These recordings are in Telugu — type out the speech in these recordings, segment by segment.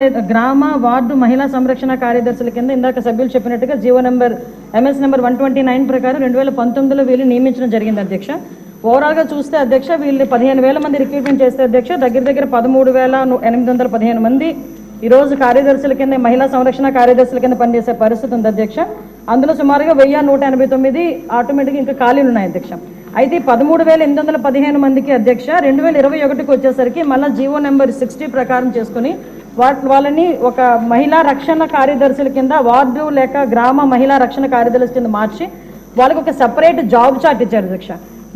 గ్రామ వార్డు మహిళా సంరక్షణ కార్యదర్శుల కింద ఇందాక సభ్యులు చెప్పినట్టుగా జీవో నెంబర్ ఎంఎస్ నెంబర్ 129 ప్రకారం 2019లో వీళ్ళు నియమించడం జరిగింది అధ్యక్ష. ఓవరాల్గా చూస్తే అధ్యక్ష వీళ్ళు 15,000 మంది రిక్రూట్మెంట్ చేస్తే అధ్యక్ష దగ్గర 13,815 మంది ఈరోజు కార్యదర్శుల కింద మహిళా సంరక్షణ కార్యదర్శుల కింద పనిచేసే పరిస్థితి ఉంది అధ్యక్ష. అందులో సుమారుగా 1,189 ఆటోమేటిక్గా ఇంకా ఖాళీలు ఉన్నాయి అధ్యక్ష. అయితే 13,815 మందికి అధ్యక్ష 2021కి వచ్చేసరికి మళ్ళీ జీవో నెంబర్ 60 ప్రకారం చేసుకుని వాళ్ళని ఒక మహిళా రక్షణ కార్యదర్శుల కింద వార్డు లేక గ్రామ మహిళా రక్షణ కార్యదర్శుల కింద మార్చి వాళ్ళకి ఒక సెపరేట్ జాబ్ చార్ట్ ఇచ్చారు అధ్యక్ష.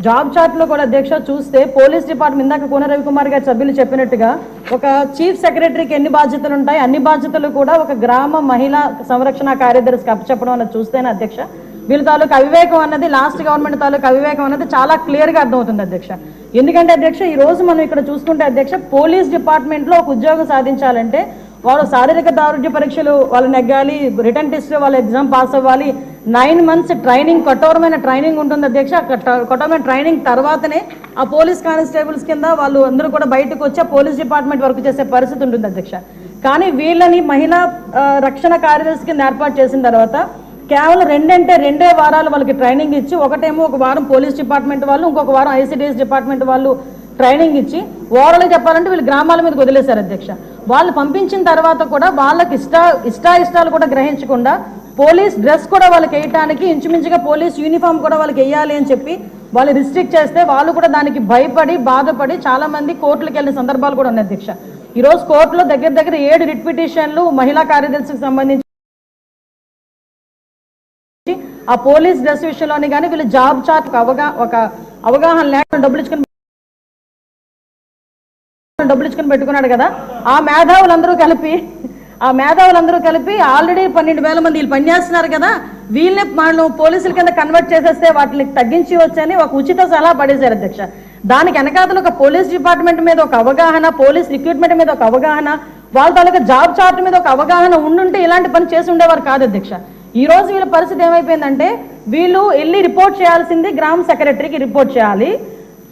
జాబ్ చార్ట్లో కూడా అధ్యక్ష చూస్తే పోలీస్ డిపార్ట్మెంట్ ఇందాక కోన రవికుమార్ గారు సభ్యులు చెప్పినట్టుగా ఒక చీఫ్ సెక్రటరీకి ఎన్ని బాధ్యతలు ఉంటాయి అన్ని బాధ్యతలు కూడా ఒక గ్రామ మహిళా సంరక్షణ కార్యదర్శికి అప్పచెప్పడం అన్నది చూస్తేనే అధ్యక్ష వీళ్ళ తాలూకు అవివేకం అన్నది లాస్ట్ గవర్నమెంట్ తాలూకు అవివేకం అన్నది చాలా క్లియర్గా అర్థమవుతుంది అధ్యక్ష. ఎందుకంటే అధ్యక్ష ఈ రోజు మనం ఇక్కడ చూసుకుంటే అధ్యక్ష పోలీస్ డిపార్ట్మెంట్లో ఒక ఉద్యోగం సాధించాలంటే వాళ్ళు శారీరక దారుఢ్య పరీక్షలు వాళ్ళు నెగ్గాలి, రిటర్న్ టెస్ట్ వాళ్ళ ఎగ్జామ్ పాస్ అవ్వాలి, 9 months ట్రైనింగ్ కఠోరమైన ట్రైనింగ్ ఉంటుంది అధ్యక్ష. కఠోరమైన ట్రైనింగ్ తర్వాతనే ఆ పోలీస్ కానిస్టేబుల్స్ కింద వాళ్ళు అందరూ కూడా బయటకు వచ్చి పోలీస్ డిపార్ట్మెంట్ వర్క్ చేసే పరిస్థితి ఉంటుంది అధ్యక్ష. కానీ వీళ్ళని మహిళా రక్షణ కార్యదర్శి కింద ఏర్పాటు చేసిన తర్వాత కేవలం 2 వారాలు వాళ్ళకి ట్రైనింగ్ ఇచ్చి ఒకటేమో ఒక వారం పోలీస్ డిపార్ట్మెంట్ వాళ్ళు ఇంకొక వారం ఐసిడిఎస్ డిపార్ట్మెంట్ వాళ్ళు ట్రైనింగ్ ఇచ్చి ఓవరాల్గా చెప్పాలంటే వీళ్ళు గ్రామాల మీదకి వదిలేశారు అధ్యక్ష. వాళ్ళు పంపించిన తర్వాత కూడా వాళ్ళకి ఇష్టాలు కూడా గ్రహించకుండా పోలీస్ డ్రెస్ కూడా వాళ్ళకి వేయటానికి ఇంచుమించుగా పోలీస్ యూనిఫామ్ కూడా వాళ్ళకి వేయాలి అని చెప్పి వాళ్ళు రిస్ట్రిక్ట్ చేస్తే వాళ్ళు కూడా దానికి భయపడి బాధపడి చాలా మంది కోర్టులకు వెళ్ళిన సందర్భాలు కూడా ఉన్నాయి అధ్యక్ష. ఈరోజు కోర్టులో దగ్గర 7 రిట్ పిటిషన్లు మహిళా కార్యదర్శికి సంబంధించి ఆ పోలీస్ డ్రెస్ విషయంలోని కానీ వీళ్ళు జాబ్ చార్ట్ ఒక అవగాహన లేకుండా డబ్బులు ఇచ్చుకొని పెట్టుకున్నాడు కదా. ఆ మేధావులందరూ కలిపి ఆల్రెడీ 12,000 మంది వీళ్ళు పనిచేస్తున్నారు కదా, వీళ్ళని మనం పోలీసుల కింద కన్వర్ట్ చేసేస్తే వాటిని తగ్గించి వచ్చని ఒక ఉచిత సలహా పడేశారు అధ్యక్ష. దానికి వెనకాతలు ఒక పోలీస్ డిపార్ట్మెంట్ మీద ఒక అవగాహన, పోలీస్ రిక్రూట్మెంట్ మీద ఒక అవగాహన, వాళ్ళ తాలూకా జాబ్ చార్ట్ మీద ఒక అవగాహన ఉండుంటే ఇలాంటి పని చేసి ఉండేవారు కాదు అధ్యక్ష. ఈ రోజు వీళ్ళ పరిస్థితి ఏమైపోయిందంటే వీళ్ళు వెళ్ళి రిపోర్ట్ చేయాల్సింది గ్రామ సెక్రటరీకి రిపోర్ట్ చేయాలి.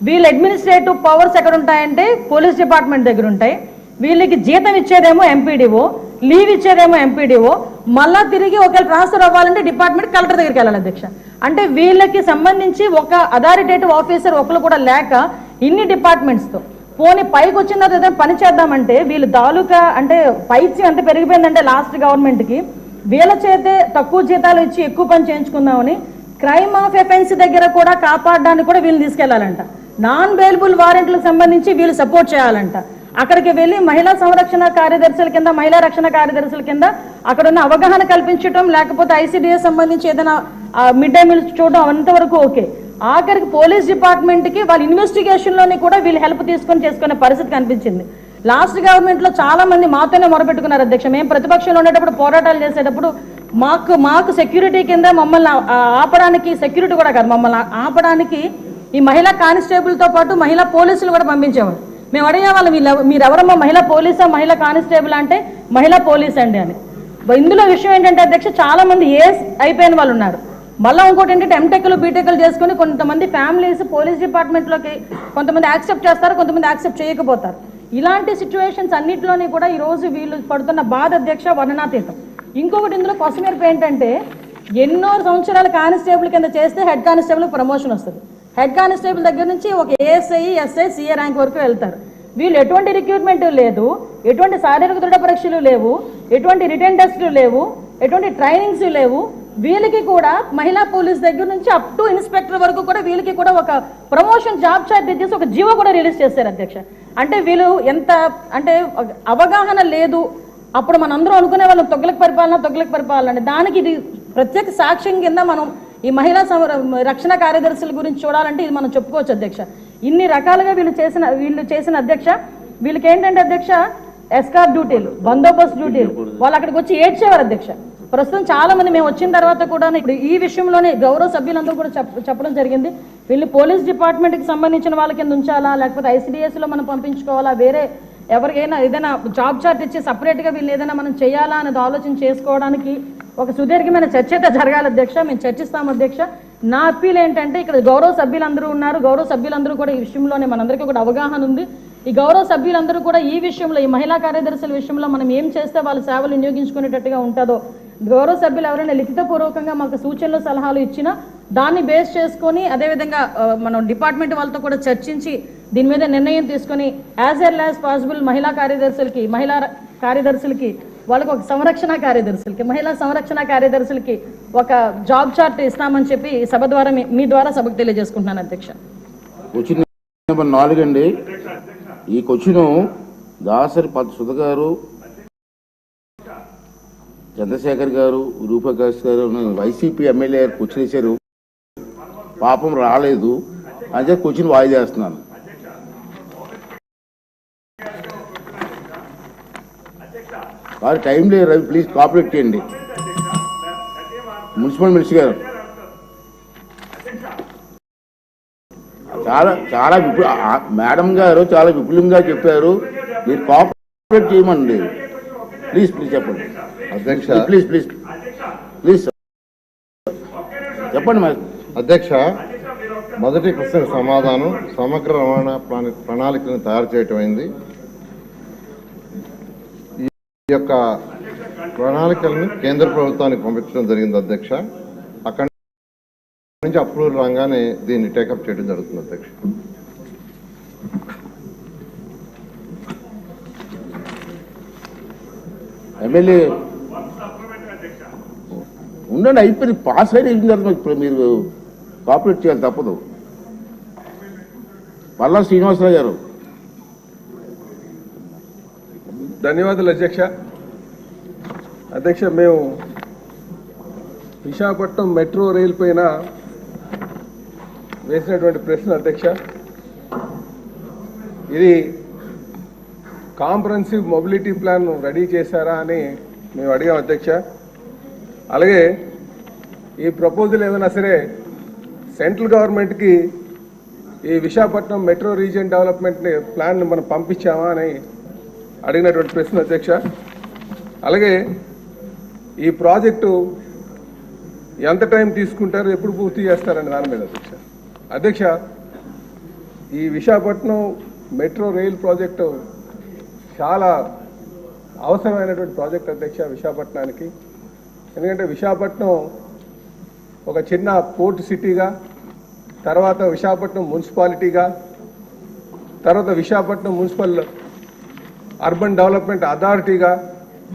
వీళ్ళ అడ్మినిస్ట్రేటివ్ పవర్స్ ఎక్కడ ఉంటాయంటే పోలీస్ డిపార్ట్మెంట్ దగ్గర ఉంటాయి. వీళ్ళకి జీతం ఇచ్చేదేమో ఎంపీడీఓ, లీవ్ ఇచ్చేదేమో ఎంపీడీఓ, మళ్ళా తిరిగి ఒకవేళ ట్రాన్స్ఫర్ అవ్వాలంటే డిపార్ట్మెంట్ కలెక్టర్ దగ్గరికి వెళ్ళాలి అధ్యక్ష. అంటే వీళ్ళకి సంబంధించి ఒక అథారిటేటివ్ ఆఫీసర్ ఒకరు కూడా లేక ఇన్ని డిపార్ట్మెంట్స్తో పోనీ పైకి వచ్చిన తర్వాత ఏదైనా పని చేద్దామంటే వీళ్ళు తాలూకా అంటే పైచి ఎంత పెరిగిపోయిందంటే లాస్ట్ గవర్నమెంట్కి వీళ్ళ చేతే తక్కువ జీతాలు ఇచ్చి ఎక్కువ పని చేయించుకుందామని క్రైమ్ ఆఫ్ ఎఫెన్స్ దగ్గర కూడా కాపాడడానికి కూడా వీళ్ళు తీసుకెళ్లాలంట. నాన్ బెయిలబుల్ వారెంట్లకు సంబంధించి వీళ్ళు సపోర్ట్ చేయాలంట. అక్కడికి వెళ్ళి మహిళా సంరక్షణ కార్యదర్శుల కింద మహిళా రక్షణ కార్యదర్శుల కింద అక్కడ ఉన్న అవగాహన కల్పించడం, లేకపోతే ఐసిడిఎస్ సంబంధించి ఏదైనా మిడ్ డే మీల్స్ చూడడం అంతవరకు ఓకే. ఆఖరికి పోలీస్ డిపార్ట్మెంట్కి వాళ్ళ ఇన్వెస్టిగేషన్లోని కూడా వీళ్ళు హెల్ప్ తీసుకొని చేసుకునే పరిస్థితి కనిపించింది. లాస్ట్ గవర్నమెంట్లో చాలా మంది మాతోనే మొరపెట్టుకున్నారు అధ్యక్ష. మేము ప్రతిపక్షంలో ఉండేటప్పుడు పోరాటాలు చేసేటప్పుడు మాకు సెక్యూరిటీ కింద మమ్మల్ని ఆపడానికి, సెక్యూరిటీ కూడా కాదు మమ్మల్ని ఆపడానికి ఈ మహిళా కానిస్టేబుల్తో పాటు మహిళా పోలీసులు కూడా పంపించేవారు. మేము అడిగేవాళ్ళం మీరెవరమ్మా మహిళా పోలీసా మహిళా కానిస్టేబుల్ అంటే మహిళా పోలీస్ అండి అని. ఇందులో విషయం ఏంటంటే అధ్యక్ష చాలా మంది అయిపోయిన వాళ్ళు ఉన్నారు. మళ్ళీ ఇంకోటి ఏంటంటే ఎంటెక్లు బీటెక్లు చేసుకుని కొంతమంది ఫ్యామిలీస్ పోలీస్ డిపార్ట్మెంట్లోకి కొంతమంది యాక్సెప్ట్ చేస్తారు, కొంతమంది యాక్సెప్ట్ చేయకపోతారు. ఇలాంటి సిచ్యువేషన్స్ అన్నింటిలోని కూడా ఈరోజు వీళ్ళు పడుతున్న బాధ అధ్యక్ష వర్ణనాతీతం. ఇంకొకటి ఇందులో కొసమెరుపు ఏంటంటే ఎన్నో సంవత్సరాల కానిస్టేబుల్ కింద చేస్తే హెడ్ కానిస్టేబుల్ ప్రమోషన్ వస్తుంది. హెడ్ కానిస్టేబుల్ దగ్గర నుంచి ఒక ఏఎస్ఐ, ఎస్ఐ, సిఏ ర్యాంక్ వరకు వెళ్తారు. వీళ్ళు ఎటువంటి రిక్రూట్మెంట్ లేదు, ఎటువంటి శారీరక దృఢ పరీక్షలు లేవు, ఎటువంటి రిటర్న్ టెస్టులు లేవు, ఎటువంటి ట్రైనింగ్స్ లేవు. వీళ్ళకి కూడా మహిళా పోలీస్ దగ్గర నుంచి అప్ టు ఇన్స్పెక్టర్ వరకు కూడా వీళ్ళకి కూడా ఒక ప్రమోషన్ జాబ్ చార్ట్ ఇచ్చేసి ఒక జీవో కూడా రిలీజ్ చేశారు అధ్యక్ష. అంటే వీళ్ళు ఎంత అంటే అవగాహన లేదు. అప్పుడు మనందరం అనుకునే వాళ్ళం తొగ్గులకు పరిపాలన అంటే దానికి ఇది ప్రత్యేక సాక్ష్యం కింద మనం ఈ మహిళా రక్షణ కార్యదర్శుల గురించి చూడాలంటే ఇది మనం చెప్పుకోవచ్చు అధ్యక్ష. ఇన్ని రకాలుగా వీళ్ళు చేసిన అధ్యక్ష వీళ్ళకి ఏంటంటే అధ్యక్ష ఎస్కార్ డ్యూటీలు, బందోబస్తు డ్యూటీలు, వాళ్ళు అక్కడికి వచ్చి ఏడ్చేవారు అధ్యక్ష. ప్రస్తుతం చాలా మంది మేము వచ్చిన తర్వాత కూడా ఇప్పుడు ఈ విషయంలోనే గౌరవ సభ్యులందరూ కూడా చెప్పడం జరిగింది. వీళ్ళు పోలీస్ డిపార్ట్మెంట్కి సంబంధించిన వాళ్ళ కింద ఉంచాలా, లేకపోతే ఐసిడిఎస్లో మనం పంపించుకోవాలా, వేరే ఎవరికైనా ఏదైనా జాబ్ చార్ట్ ఇచ్చి సపరేట్గా వీళ్ళు ఏదైనా మనం చేయాలా అనేది ఆలోచన చేసుకోవడానికి ఒక సుదీర్ఘమైన చర్చ అయితే జరగాలి అధ్యక్ష. మేము చర్చిస్తాం అధ్యక్ష. నా అప్పీల్ ఏంటంటే ఇక్కడ గౌరవ సభ్యులందరూ ఉన్నారు, గౌరవ సభ్యులందరూ కూడా ఈ విషయంలోనే మనందరికీ కూడా అవగాహన ఉంది. ఈ గౌరవ సభ్యులందరూ కూడా ఈ విషయంలో, ఈ మహిళా కార్యదర్శుల విషయంలో మనం ఏం చేస్తే వాళ్ళ సేవలు వినియోగించుకునేటట్టుగా ఉంటుందో గౌరవ సభ్యులు ఎవరైనా లిఖితపూర్వకంగా మాకు సూచనలు సలహాలు ఇచ్చినా దాన్ని బేస్ చేసుకొని అదేవిధంగా మనం డిపార్ట్మెంట్ వాళ్ళతో కూడా చర్చించి దీని మీద నిర్ణయం తీసుకొని యాజ్ ఎర్లీ యాజ్ పాసిబుల్ మహిళా కార్యదర్శులకి వాళ్ళకి ఒక మహిళా సంరక్షణ కార్యదర్శులకి ఒక జాబ్ చార్ట్ ఇస్తామని చెప్పి సభ ద్వారా మీ ద్వారా సభకు తెలియజేసుకుంటున్నాను అధ్యక్ష. క్వశ్చన్ నెంబర్ 4 అండి. ఈ క్వశ్చన్ దాసరి సుధ గారు, చంద్రశేఖర్ గారు, రూపకాష్ గారు వైసీపీ ఎమ్మెల్యే గారు క్వశ్చన్ ఇచ్చారు, పాపం రాలేదు అని చెప్పి క్వశ్చన్ వాయిదా చేస్తున్నాను. వారి టైం లేదు రవి, ప్లీజ్ కోఆపరేట్ చేయండి. మున్సిపల్ మినిస్టర్ గారు చాలా మేడం గారు చాలా విపులంగా చెప్పారు, మీరు కోఆపరేట్ చేయమండి. ప్లీజ్ చెప్పండి అధ్యక్ష. ప్లీజ్ చెప్పండి మరి. అధ్యక్ష, మొదటి ప్రశ్నకు సమాధానం సమగ్ర రవాణా ప్రణాళికను తయారు చేయటం అయింది. ఈ యొక్క ప్రణాళికలను కేంద్ర ప్రభుత్వానికి పంపించడం జరిగింది అధ్యక్ష. అక్కడి నుంచి అప్రూవల్ రాగానే దీన్ని టేకప్ చేయడం జరుగుతుంది అధ్యక్ష. ఎమ్మెల్యే ఉండండి, అయిపోయింది, పాస్ అయిన తర్వాత మీరు కోఆపరేట్ చేయాలి, తప్పదు. పల్లా శ్రీనివాసరావు గారు. ధన్యవాదాలు అధ్యక్ష. అధ్యక్ష, మేము విశాఖపట్నం మెట్రో రైలు పైన వేసినటువంటి ప్రశ్న అధ్యక్ష, ఇది కాంప్రహెన్సివ్ మొబిలిటీ ప్లాన్ రెడీ చేశారా అని మేము అడిగాం అధ్యక్ష. అలాగే ఈ ప్రపోజల్ ఏమైనా సరే సెంట్రల్ గవర్నమెంట్కి ఈ Visakhapatnam metro region development plan మనం పంపించామా అని అడిగినటువంటి ప్రశ్న అధ్యక్ష. అలాగే ఈ ప్రాజెక్టు ఎంత టైం తీసుకుంటారు, ఎప్పుడు పూర్తి చేస్తారని దాని మీద అధ్యక్ష. అధ్యక్ష, ఈ విశాఖపట్నం మెట్రో రైల్ ప్రాజెక్టు చాలా అవసరమైనటువంటి ప్రాజెక్ట్ అధ్యక్ష విశాఖపట్నానికి. ఎందుకంటే విశాఖపట్నం ఒక చిన్న పోర్ట్ సిటీగా, తర్వాత విశాఖపట్నం మున్సిపాలిటీగా, తర్వాత విశాఖపట్నం మున్సిపల్ అర్బన్ డెవలప్మెంట్ అథారిటీగా,